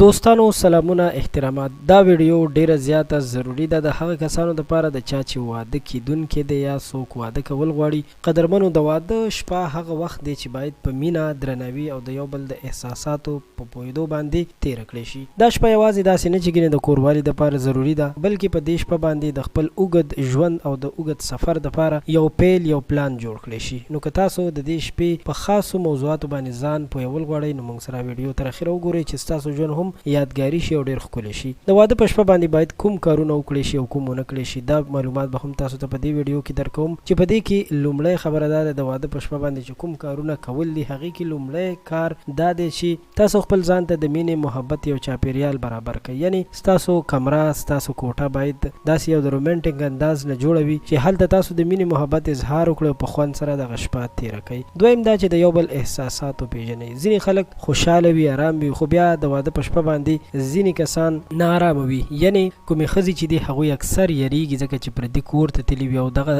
دوستانو سلامونه احترامات. دا ویډیو ډیره زیاته ضروری ده د هغه کسانو لپاره د چا چې واده کیدونکي دی یا څوک واده کول غواړي. قدرمنو، د واده شپه هغه وخت دی چې باید په مینه، درناوي او د یو بل د احساساتو په پوهېدو باندې تیره کړی شي. دا شپه یوازې داسې نه چې ګینې د کوروالي دپاره ضروري ده، بلکې په دې شپه باندې د خپل اوږد ژوند او د اوږد سفر دپاره یو پیل، یو پلان جوړ کړی شي. نو که تاسو د دې شپې په خاصو موضوعاتو باندې ځان پوهول غواړئ، نو موږ سره ویډیو تر اخره وګورئ چې ستاسو ژوند هم یادګاري شي او ډیر ښکلی شي. د واده په شپه باندې باید کوم کارونه وکړی شي او کوم ونه کړی شي، دا معلومات به هم تاسو ته په دې ویډیو کې درکوم. چې په دې کې لومړی خبره دا ده، د واده په شپه باندې چې کوم کارونه کول دي، هغې کې لومړی کار دا دی چې تاسو خپل ځان ته د مینې، محبت یو چاپیریال برابر کړئ. یعنې ستاسو کمره، ستاسو کوټه باید داسې یو د رومانټیک انداز نه جوړه وي چې هلته تاسو د مینې، محبت اظهار وکړئ او په خوند سره دغه شپه تیره کړئ. دویم دا چې د یو بل احساسات وپېژنئ. ځینې خلک خوشحاله وي، ارام وي، خو بیا د واده په شپه باندې ځینې کسان ناارامه وي. یعنې کومې ښځې چې دي هغوی اکثر یریږي ځکه چې پردي کور ته تللي وي او دغه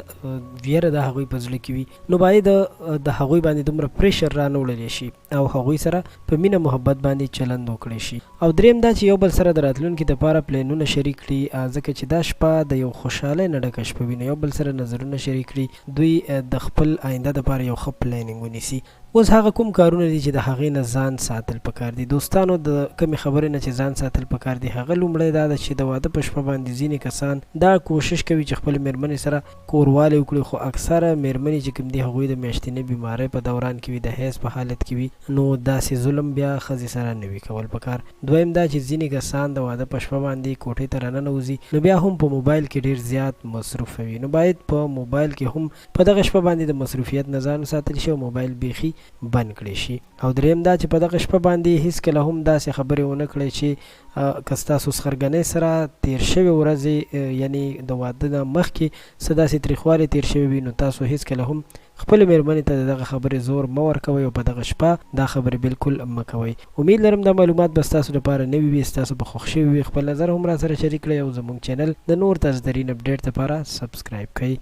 ویره د هغوی په زړه کې وي. نو باید د هغوی باندې دومره پریشر را نه وړلی شي او هغوی سره په مینه محبت باندې چلند وکړی شي. او دریم دا چې یو بل سره د راتلونکي دپاره پلانونه شریک کړي، ځکه چې دا شپه د یو خوشحالۍ نه ډکه شپه وي. نو یو بل سره نظرونه شریک کړي، دوی د خپل آینده دپاره یو ښه پلانینګ ونیسي. اوس هغه کوم کارونه دي چې د هغې نه ځان ساتل پکار دي. دوستانو، د کمې خبرې نه چې ځان ساتل پکار دي، هغه لومړی دا ده چې د واده په شپه باندې ځینې کسان دا کوشش کوي چې خپلې مېرمنې سره کوروالی وکړي، خو اکثره مېرمنې چې کوم دي هغوی د میاشتنۍ بیمارۍ په دوران کې وي، د حیض په حالت کې وي. نو داسې ظلم بیا ښځې سره نه وي کول پکار. دویم دا چې ځینې کسان د واده په شپه باندې کوټې ته راننوځي، نو بیا هم په موبایل کې ډېر زیات مصروفه وي. نو باید په موبایل کې هم په دغه شپه باندې د مصروفیت نه ځان وساتل شي او موبایل بیخي بند کړی شي. او دریم دا چې په دغه شپه باندې هیڅکله هم داسې خبرې ونه کړئ چې که ستاسو څخرګنۍ سره تیر شوې ورځې، یعنې د واده نه مخکې څه داسې تریخوالی تیر شوی وي، نو تاسو هیڅکله هم خپلې مېرمنې ته د دغه خبرې زور مه ورکوئ او په دغه شپه دا خبرې بالکل مه کوئ. امید لرم دا معلومات به ستاسو لپاره نوي وي، ستاسو به خوښ شوي وي. خپل نظر هم را سره شریک کړئ او زموږ چینل د نور تازه ترین اپډیټ لپاره سبسکرایب کړئ.